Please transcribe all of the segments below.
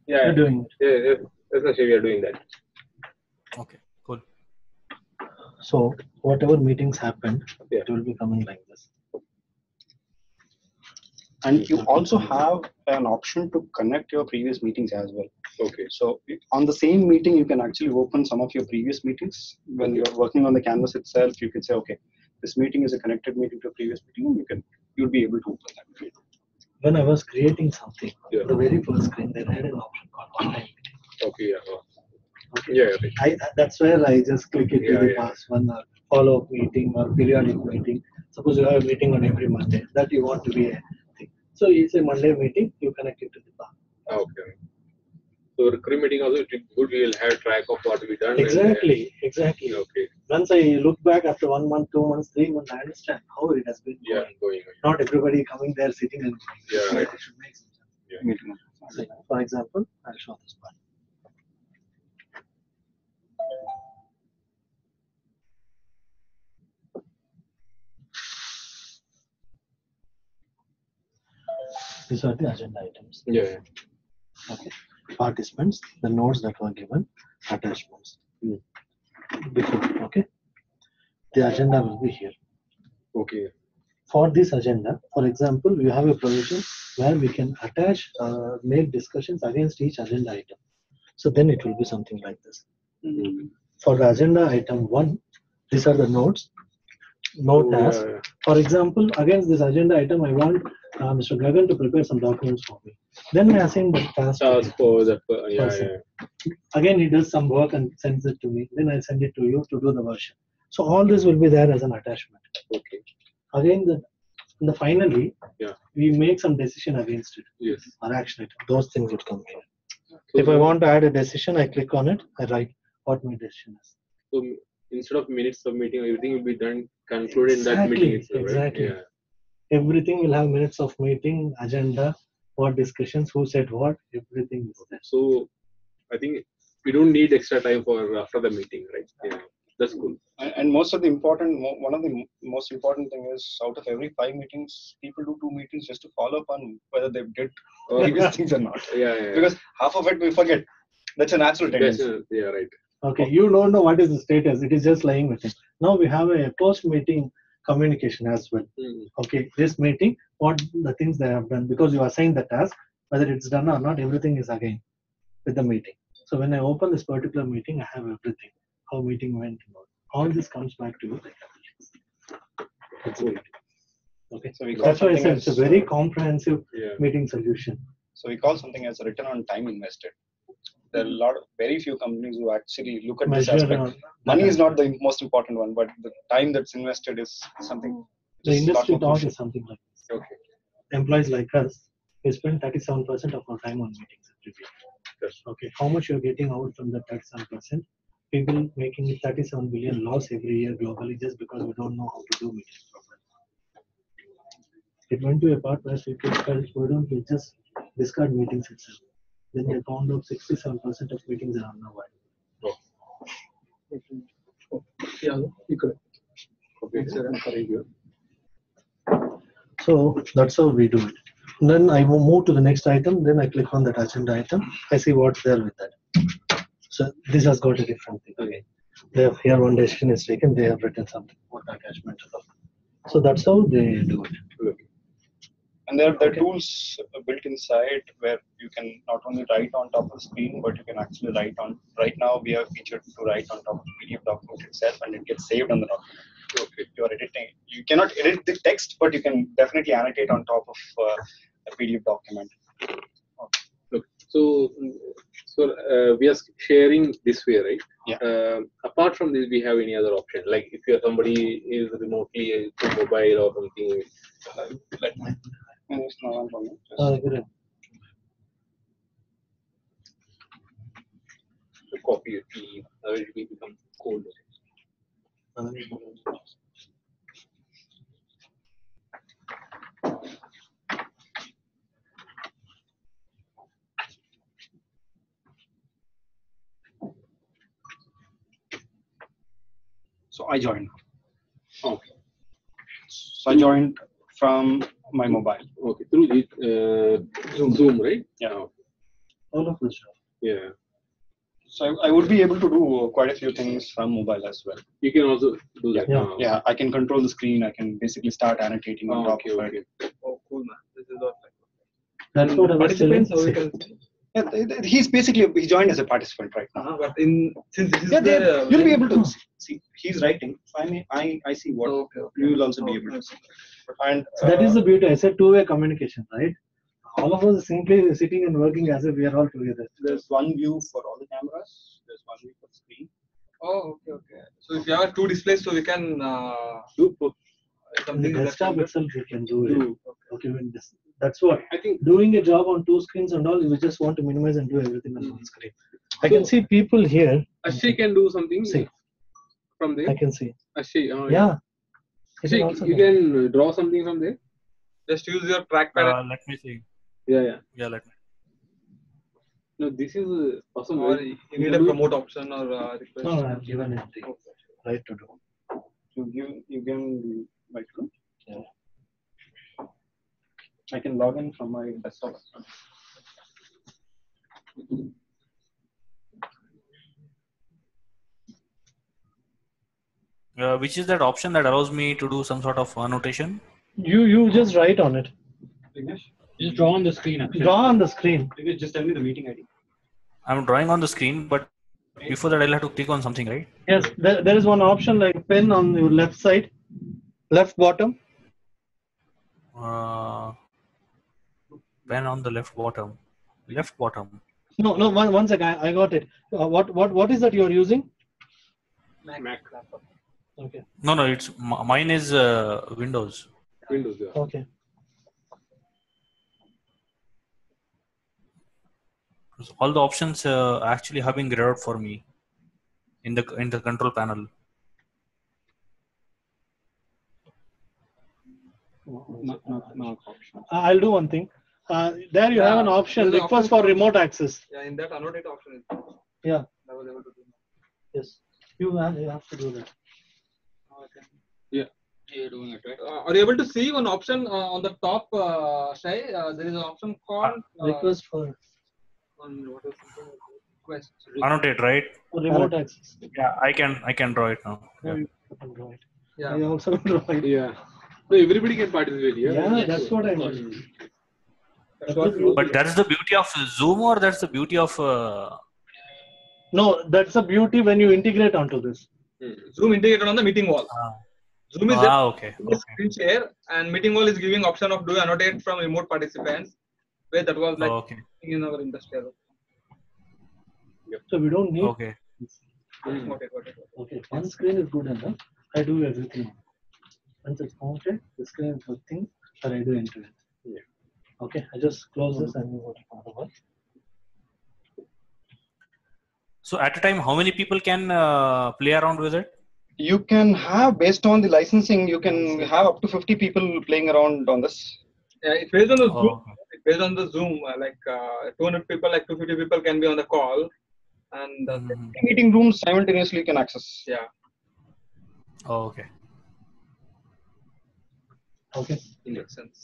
Yeah, You're doing it. Yeah, essentially we are doing that. Okay, cool. So whatever meetings happen, Yeah. it will be coming like this. And you also have an option to connect your previous meetings as well. Okay. So on the same meeting, you can actually open some of your previous meetings. When you're working on the canvas itself, you can say, okay, this meeting is a connected meeting to a previous meeting, and you'll be able to open that. When I was creating something, Yeah. the very first screen, they had an option called one-time meeting. Okay, yeah. Okay. Yeah, right. That's where I just click it to Yeah, the yeah. past one follow-up meeting or periodic meeting. Suppose you have a meeting on every Monday that you want to be a thing. So it's a Monday meeting, you connect it to the past. Okay. So recurring meeting also, it would we will have track of what we done. Exactly. Okay. Once I look back after 1 month, 2 months, 3 months, I understand how it has been Yeah, going. Not everybody coming there, sitting and Yeah, right. It should make some sense. Yeah. So, for example, I'll show this one. These are the agenda items. Yeah. Okay. Participants, the notes that were given, attachments. Before, okay. The agenda will be here. Okay. For this agenda, for example, you have a provision where we can attach, make discussions against each agenda item. So then it will be something like this. For the agenda item 1, these are the notes. Note task. Yeah. For example, against this agenda item, I want Mr. Gagan to prepare some documents for me. Then I assign the task to him. For that, person. Again, he does some work and sends it to me. Then I send it to you to do the version. So all this will be there as an attachment. Okay. Again, finally, Yeah. we make some decision against it. Yes. Or action it. Those things would come here. So If I want to add a decision, I click on it. I write what my decision is. So instead of minutes of meeting, everything will be done concluded in that meeting itself, right? Exactly. Yeah. Everything will have minutes of meeting, agenda, what discussions, who said what, everything is there. So I think we don't need extra time for after the meeting, right? Yeah. That's cool. And most of the one of the most important thing is, out of every 5 meetings, people do 2 meetings just to follow up on whether they did previous things or not. Yeah. Because half of it we forget. That's a natural tendency. Yeah, right. Okay, you don't know what is the status. It is just lying with it. Now we have a post-meeting communication as well. Okay, this meeting, what the things they have done, because you assign the task, whether it's done or not, everything is again with the meeting. So when I open this particular meeting, I have everything. How meeting went, all this comes back to you. That's it. Okay, So we call that's why I something said it's a as, very comprehensive meeting solution. So we call something as a return on time invested. There are very few companies who actually look at this aspect. Money is not the most important one, but the time that's invested is something. The industry thought is something like this. Okay. Employees like us, we spend 37% of our time on meetings every week. Yes. Okay, how much you're getting out from that 37%? People making 37 billion loss every year globally just because we don't know how to do meetings properly. It went to a part where people felt, why don't we just discard meetings itself? Then they found out 67% of meetings are unavoidable. Yeah, you could. Okay, sir. So that's how we do it. Then I will move to the next item. Then I click on that agenda item. I see what's there with that. So this has got a different thing again. They have here one decision is taken. They have written something what attachment. So that's how they do it. Okay. And there are tools built inside where you can not only write on top of the screen, but you can actually write on. Right now, we have featured to write on top of the PDF document itself, and it gets saved on the document. Okay. You are editing. You cannot edit the text, but you can definitely annotate on top of a PDF document. Look, so we are sharing this way, right? Yeah. Apart from this, we have any other option? Like if you're somebody is remotely through mobile or something. Let me. Copy it, it will become cold. So I joined. Okay. So I joined from my mobile. Okay, through the Zoom, right? Yeah. all of this stuff. Yeah. So I would be able to do quite a few things from mobile as well. You can also do that. Yeah. Yeah, I can control the screen. I can basically start annotating on top Okay, of okay. it. Oh, cool, man. This is not like. That's what I was telling. Participants, so we can. Yeah, he joined as a participant right now. But since this is You'll be able to see. He's writing. I see what Okay. you will also be able to see. And That is the beauty. I said two-way communication, right? All of us simply sitting and working as if we are all together. there's one view for all the cameras. There's one view for the screen. Oh, okay. So if you have two displays, so we can Do both. In the something that desktop can itself, you can do it. Do. Okay, when that's what. I think Doing a job on two screens and all, you just want to minimize and do everything on one screen. I can see people here. Ashi can do something See, from there. I can see. Ashi, Yeah. It is Ashi, also you there. can draw something from there. just use your trackpad. Let me see. Yeah. Yeah, let me. No, this is awesome. Or right? you need a promote option or request. No, I have given it the right to do. You can right click. Yeah. I can log in from my desktop. Which is that option that allows me to do some sort of annotation? You just write on it. Just draw on the screen. Actually. Draw on the screen. Just tell me the meeting ID. I'm drawing on the screen, but before that I'll have to click on something, right? Yes, there is one option like pen on your left side, left bottom. Pen on the left bottom. Left bottom. No, one second. I got it. What is that you are using? Mac. Okay. No, it's mine is Windows. Windows. Yeah. Okay. So all the options actually have been grayed out for me in the control panel. Not option. I'll do one thing. There you have an option. there's an Request option for for- remote access. Yeah, in that annotate option is Yeah. I was able to do. Yes. You have to do that. Okay. Yeah. You're doing it right. Are you able to see one option on the top, Shai? There is an option called Request for what is something request. Annotate, right? remote access. Yeah, I can draw it now. Yeah. You can draw it. Yeah. I also draw it. Yeah. So everybody can participate. Yeah, that's what I mean. That's what we- But that's the beauty of Zoom, or that's the beauty of No, that's the beauty when you integrate onto this. Zoom integrated on the meeting wall. Zoom is okay. the screen share, and meeting wall is giving option of do annotate from remote participants, where that was like Okay. in our industry. So we don't need. Okay. Okay. Okay, one screen is good enough. I do everything. Once it's mounted, the screen is good thing, but I do end to end. Yeah. Okay, I just close this and move on to another one. So at a time, how many people can play around with it? You can have, based on the licensing, you can have up to 50 people playing around on this. Yeah, it's based on the Zoom. okay. It's based on the Zoom. 200 people, like 250 people can be on the call, and Mhm. Meeting rooms simultaneously you can access. yeah. Okay. Okay, Makes sense.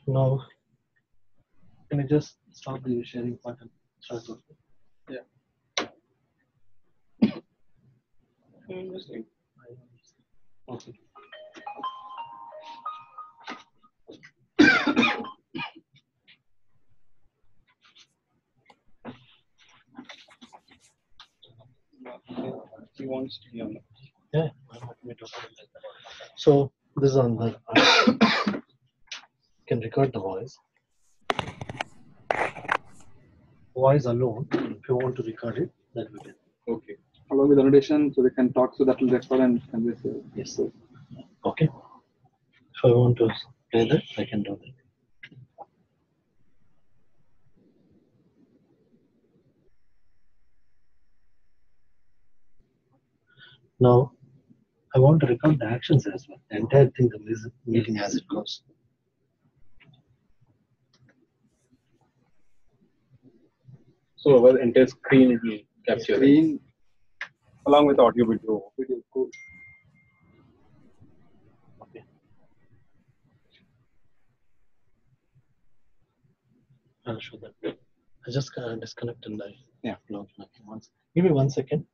now can I just stop the sharing button? Start working. Interesting. Okay. He wants to be on it. Yeah. So this is on the. Can record the voice. Voice alone. If you want to record it, that we can. Okay. Along with annotation, so they can talk, so that will record and convey. Yes. Okay. If I want to play that, I can do that. Now, I want to record the actions as well. The entire thing, the meeting as it goes. So our entire screen will capture. Screen along with audio video. Cool. Okay. I'll show that. I just disconnect and I Yeah. log in again once. Give me 1 second.